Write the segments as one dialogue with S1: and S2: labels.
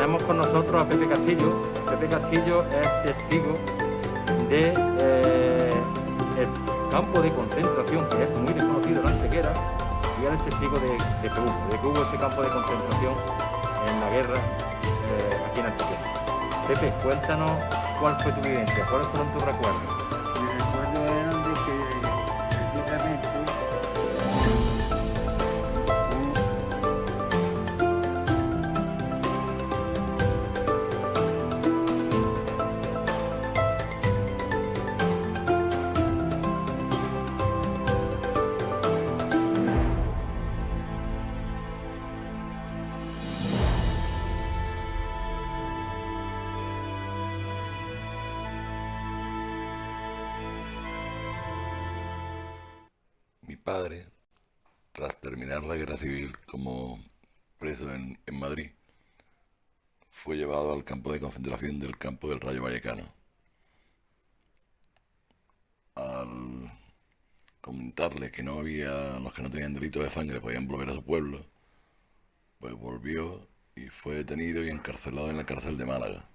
S1: tenemos con nosotros a Pepe Castillo. Pepe Castillo es testigo de el campo de concentración, que es muy desconocido en Antequera, y él es testigo de que hubo este campo de concentración en la guerra aquí en Antequera. Pepe, cuéntanos cuál fue tu vivencia, cuáles fueron tus recuerdos.
S2: Mi recuerdo era de que precisamente
S3: mi padre, tras terminar la guerra civil como preso en Madrid, fue llevado al campo de concentración del campo del Rayo Vallecano. Al comentarle que no había, los que no tenían delito de sangre podían volver a su pueblo, pues volvió y fue detenido y encarcelado en la cárcel de Málaga.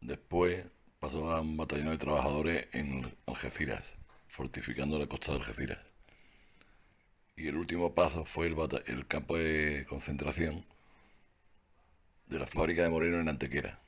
S3: Después pasó a un batallón de trabajadores en Algeciras, fortificando la costa de Algeciras. Y el último paso fue el campo de concentración de la fábrica de Moreno en Antequera.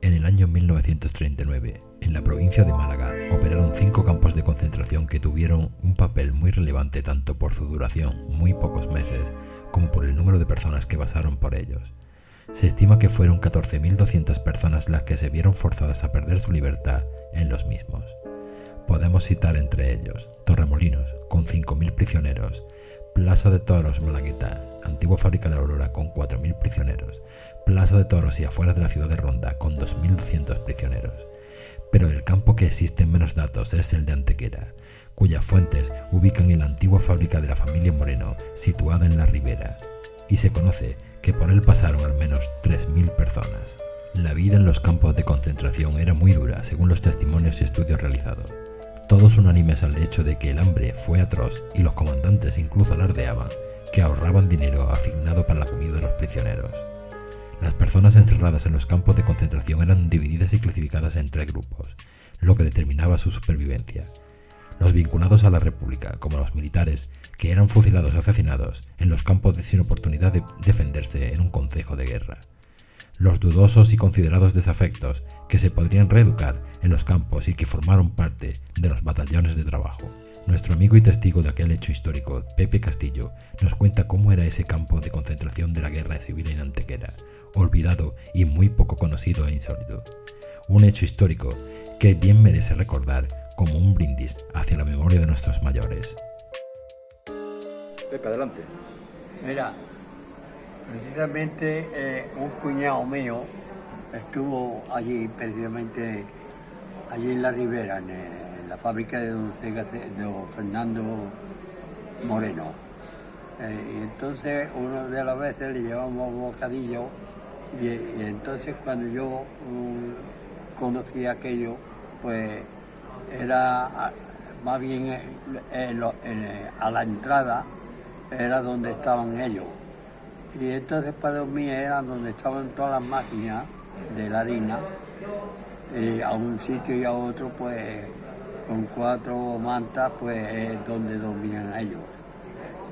S4: En el año 1939, en la provincia de Málaga, operaron 5 campos de concentración que tuvieron un papel muy relevante tanto por su duración, muy pocos meses, como por el número de personas que pasaron por ellos. Se estima que fueron 14.200 personas las que se vieron forzadas a perder su libertad en los mismos. Podemos citar entre ellos Torremolinos, con 5.000 prisioneros, Plaza de Toros Malagueta, antigua fábrica de la Aurora, con 4.000 prisioneros, Plaza de Toros y afuera de la ciudad de Ronda, con 2.200 prisioneros. Pero del campo que existen menos datos es el de Antequera, cuyas fuentes ubican en la antigua fábrica de la familia Moreno, situada en la Ribera, y se conoce que por él pasaron al menos 3.000 personas. La vida en los campos de concentración era muy dura, según los testimonios y estudios realizados. Todos unánimes al hecho de que el hambre fue atroz y los comandantes incluso alardeaban que ahorraban dinero asignado para la comida de los prisioneros. Las personas encerradas en los campos de concentración eran divididas y clasificadas en 3 grupos, lo que determinaba su supervivencia. Los vinculados a la República, como los militares, que eran fusilados o asesinados en los campos sin oportunidad de defenderse en un consejo de guerra. Los dudosos y considerados desafectos, que se podrían reeducar en los campos y que formaron parte de los batallones de trabajo. Nuestro amigo y testigo de aquel hecho histórico, Pepe Castillo, nos cuenta cómo era ese campo de concentración de la guerra civil en Antequera, olvidado y muy poco conocido e insólito. Un hecho histórico que bien merece recordar como un brindis hacia la memoria de nuestros mayores.
S1: Pepe, adelante.
S2: mira, precisamente un cuñado mío estuvo allí, precisamente allí en la Ribera, en la fábrica de don Fernando Moreno. Y entonces una de las veces le llevamos bocadillo y entonces cuando yo conocí aquello, pues era más bien a la entrada era donde estaban ellos. Y entonces para dormir era donde estaban todas las máquinas de la harina, y a un sitio y a otro pues con 4 mantas pues es donde dormían ellos.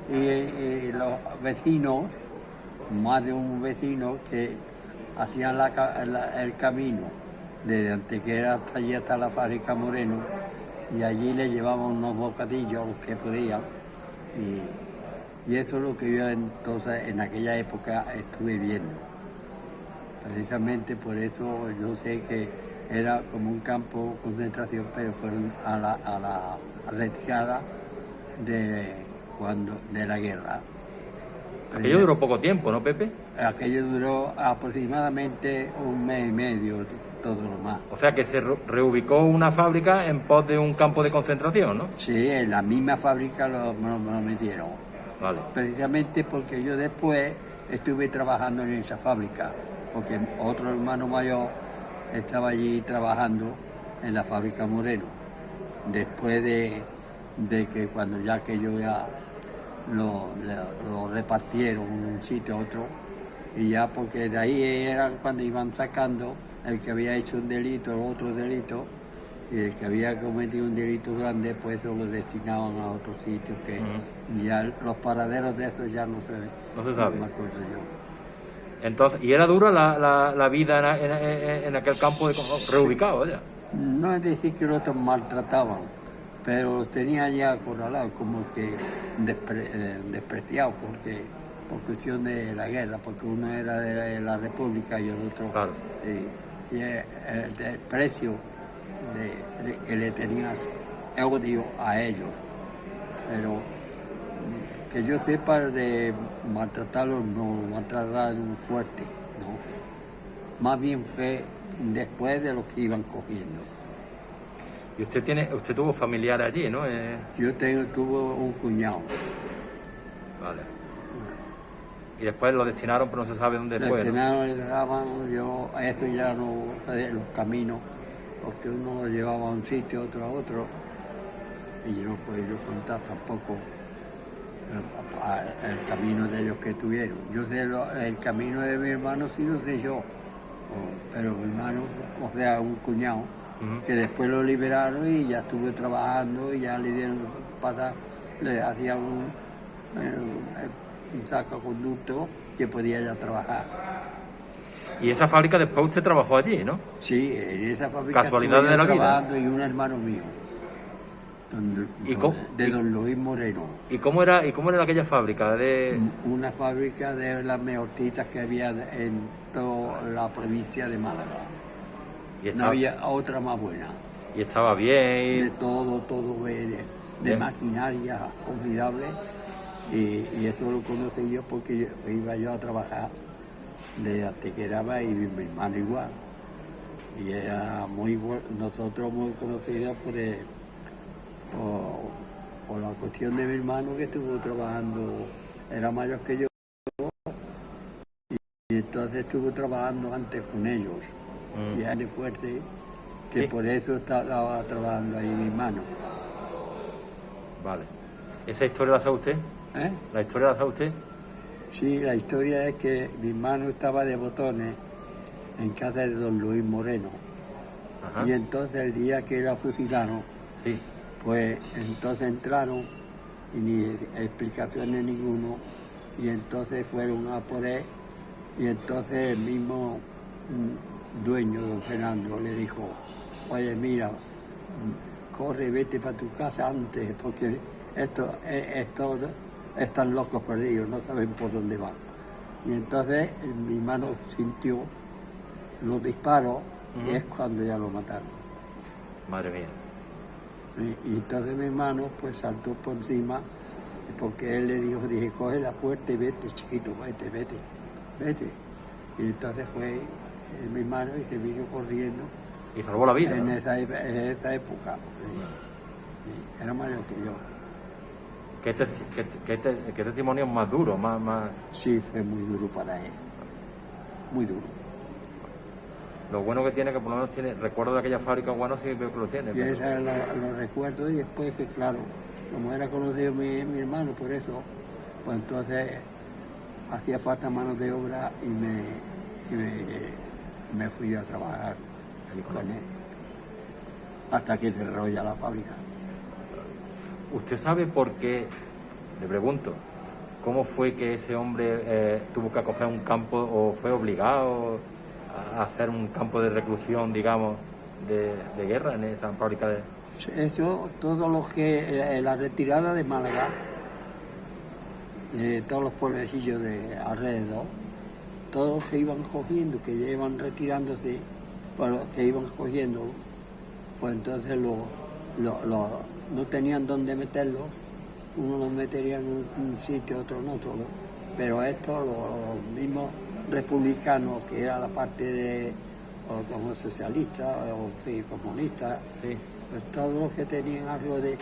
S2: Y los vecinos, más de un vecino que hacían el camino desde Antequera hasta allí hasta la fábrica Moreno, y allí le llevaban unos bocadillos los que podían, y eso es lo que yo entonces en aquella época estuve viendo. Precisamente por eso yo sé que era como un campo de concentración, pero fueron a la retirada de la guerra.
S1: Aquello duró poco tiempo, ¿no, Pepe?
S2: Aquello duró aproximadamente 1 mes y medio, todo lo más.
S1: O sea que se reubicó una fábrica en pos de un campo de concentración, ¿no?
S2: Sí, en la misma fábrica me lo metieron.
S1: Vale.
S2: Precisamente porque yo después estuve trabajando en esa fábrica, porque otro hermano mayor estaba allí trabajando en la fábrica Moreno. Después de que cuando ya que yo ya lo repartieron de un sitio a otro, y ya porque de ahí era cuando iban sacando el que había hecho un delito, el otro delito, y el que había cometido un delito grande, pues lo destinaban a otros sitios que ya los paraderos de esos ya no se
S1: sabe.
S2: No me acuerdo yo.
S1: Entonces, ¿y era dura la vida en aquel campo reubicado ya?
S2: No es decir que los otros maltrataban, pero los tenía ya acorralados, como que despreciados, porque por cuestión de la guerra, porque uno era de la República y el otro...
S1: Claro.
S2: Y el desprecio que le tenían odio a ellos. Pero que yo sepa de maltratarlos, no, maltrataron fuerte, no. Más bien fue después de lo que iban cogiendo.
S1: Y usted tuvo familiares allí, ¿no?
S2: Yo tuve un cuñado.
S1: Vale. Y después lo destinaron, pero no se sabe dónde fue.
S2: Destinaron, le daban, yo, eso ya no, los caminos, porque uno lo llevaba a un sitio, otro a otro, y yo no puedo contar tampoco el camino de ellos que tuvieron. Yo sé el camino de mi hermano, sí lo sé yo, pero mi hermano, o sea, un cuñado, que después lo liberaron y ya estuve trabajando y ya le dieron pasar, le hacían un sacaconducto que podía ya trabajar.
S1: Y esa fábrica después usted trabajó allí, ¿no?
S2: Sí, en esa fábrica
S1: Casualidad de la
S2: trabajando
S1: vida.
S2: Y un hermano mío, don Luis Moreno.
S1: ¿Y cómo era aquella fábrica?
S2: Una fábrica de las mejorcitas que había en toda la provincia de Málaga. No había otra más buena.
S1: Y estaba bien.
S2: De todo de maquinaria formidable. Y eso lo conocí yo porque iba yo a trabajar de Antequeraba y mi hermano igual. Y era muy bueno, nosotros muy conocidos por la cuestión de mi hermano que estuvo trabajando, era mayor que yo, y entonces estuvo trabajando antes con ellos. Y era de fuerte, que sí. Por eso estaba trabajando ahí mi hermano.
S1: Vale. ¿Esa historia la sabe usted? ¿La historia la sabe usted?
S2: Sí, la historia es que mi hermano estaba de botones en casa de don Luis Moreno. Ajá. Y entonces el día que la fusilaron, sí. Pues entonces entraron y ni explicaciones ninguno, y entonces fueron a por él, y entonces el mismo dueño, don Fernando, le dijo: oye, mira, corre, vete para tu casa antes, porque estos están locos perdidos, no saben por dónde van. Y entonces mi hermano sintió los disparos, y es cuando ya lo mataron.
S1: Madre mía.
S2: Y entonces mi hermano pues saltó por encima, porque él le dije, coge la puerta y vete, chiquito, vete. Y entonces fue mi hermano y se vino corriendo.
S1: Y salvó la vida.
S2: En esa época. Era mayor que yo.
S1: ¿Qué testimonio más duro? Más...
S2: Sí, fue muy duro para él. Muy duro.
S1: Lo bueno que tiene, que por lo menos tiene recuerdo de aquella fábrica, bueno, sí veo que lo tiene.
S2: Y esa lo recuerdo, y después que, claro, como era conocido mi hermano, por eso, pues entonces hacía falta manos de obra y me fui a trabajar con él, hasta que cerró ya la fábrica.
S1: ¿Usted sabe por qué, le pregunto, cómo fue que ese hombre tuvo que acoger un campo, o fue obligado a hacer un campo de reclusión, digamos, de guerra en esa fábrica de...
S2: Eso, todo lo que, la retirada de Málaga, de todos los pueblecillos de alrededor, todos los que iban cogiendo, que ya iban retirándose, pues los que iban cogiendo, pues entonces no tenían dónde meterlos, uno los metería en un sitio, otro en otro, ¿no? Pero estos, los mismos republicanos, que era la parte de como socialistas o comunistas, sí. Pues todos los que tenían algo de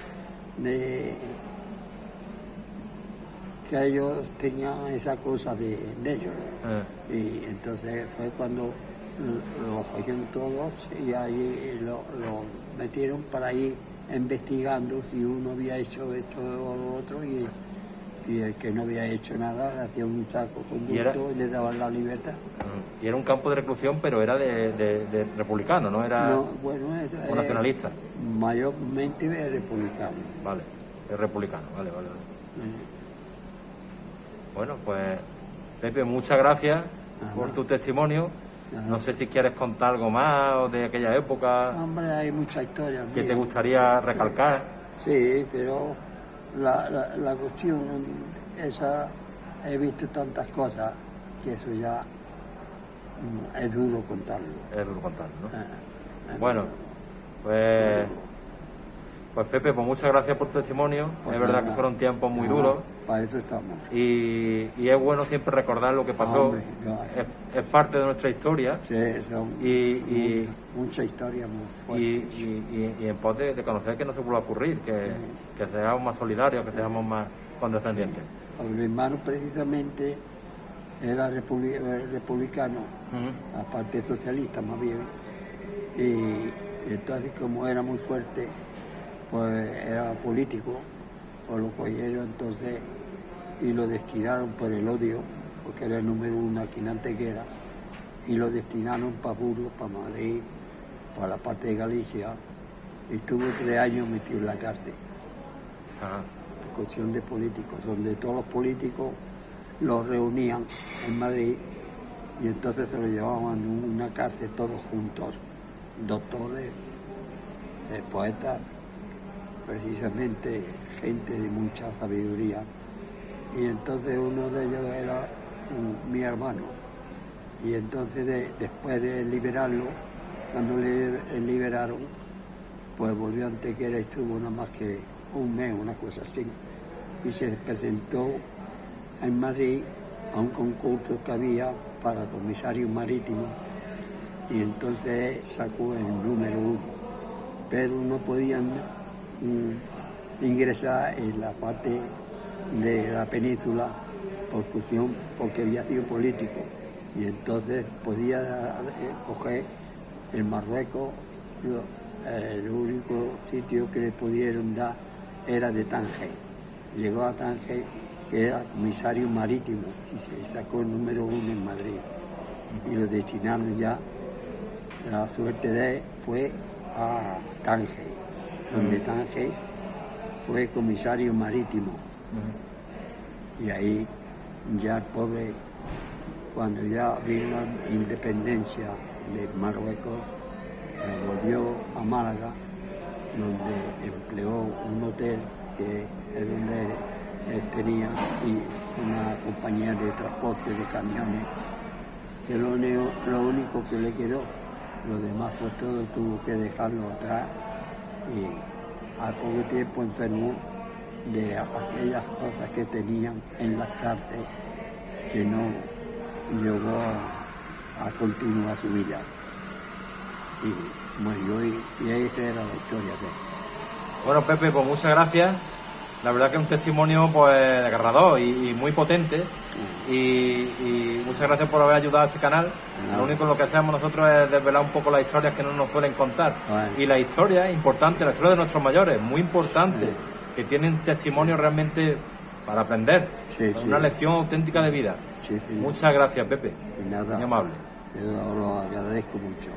S2: que ellos tenían esa cosa de ellos. Y entonces fue cuando lo cogieron todos y ahí lo metieron para ir investigando si uno había hecho esto o lo otro, y el que no había hecho nada le hacía un saco conducto y le daban la libertad.
S1: Y era un campo de reclusión, pero era de republicano, ¿no? Era
S2: No, bueno, eso
S1: o nacionalista.
S2: Mayormente republicano.
S1: Vale, es republicano, vale. Bueno, pues Pepe, muchas gracias por tu testimonio. No sé si quieres contar algo más de aquella época.
S2: Hombre, hay mucha historia.
S1: ¿Que te gustaría recalcar?
S2: Sí, pero la cuestión esa, he visto tantas cosas que eso ya es duro contarlo.
S1: Es duro contarlo, ¿no? Bueno, pues Pepe, pues muchas gracias por tu testimonio.
S2: Pues
S1: es verdad
S2: nada,
S1: que fueron tiempos muy duros.
S2: Para eso estamos.
S1: Y es bueno siempre recordar lo que pasó.
S2: Hombre, claro.
S1: Es parte de nuestra historia.
S2: Sí, son mucha historia muy fuerte.
S1: Y en pos de conocer que no se vuelva a ocurrir, que seamos más solidarios, que seamos más condescendientes.
S2: Mi hermano precisamente era republicano, aparte socialista más bien, y entonces como era muy fuerte, pues era político, pues lo cogieron entonces y lo destinaron por el odio, porque era el número 1 aquí en Antequera, y lo destinaron para Burgos, para Madrid, para la parte de Galicia, y estuvo 3 años metido en la cárcel. Por cuestión de políticos, donde todos los políticos los reunían en Madrid y entonces se lo llevaban a una cárcel todos juntos, doctores, poetas, precisamente gente de mucha sabiduría, y entonces uno de ellos era mi hermano, y entonces después de liberarlo, cuando le liberaron, pues volvió a Antequera y estuvo nada más que un mes, una cosa así, y se presentó en Madrid a un concurso que había para comisario marítimo, y entonces sacó el número 1, pero no podían ingresar en la parte de la península porque había sido político, y entonces podía coger el Marruecos. El único sitio que le pudieron dar era de Tánger. Llegó a Tánger, que era comisario marítimo, y se sacó el número 1 en Madrid, y lo destinaron ya. La suerte de él fue a Tánger, donde Tánger fue comisario marítimo. Y ahí ya el pobre, cuando ya vino la independencia de Marruecos, volvió a Málaga, donde empleó un hotel que es donde él tenía, y una compañía de transporte de camiones, que lo único que le quedó. Lo demás pues todo tuvo que dejarlo atrás, y al poco tiempo enfermó de aquellas cosas que tenían en las cárceles, que no llegó a continuar su vida. Y murió, y ahí esa era la historia de él.
S1: Bueno, Pepe, pues muchas gracias. La verdad que es un testimonio pues desgarrador y muy potente, y muchas gracias por haber ayudado a este canal. Lo único en lo que hacemos nosotros es desvelar un poco las historias que no nos suelen contar. Y la historia es importante, la historia de nuestros mayores, muy importante, que tienen testimonio realmente para aprender, una lección auténtica de vida. Muchas gracias, Pepe.
S2: Nada,
S1: muy amable.
S2: yo lo agradezco mucho.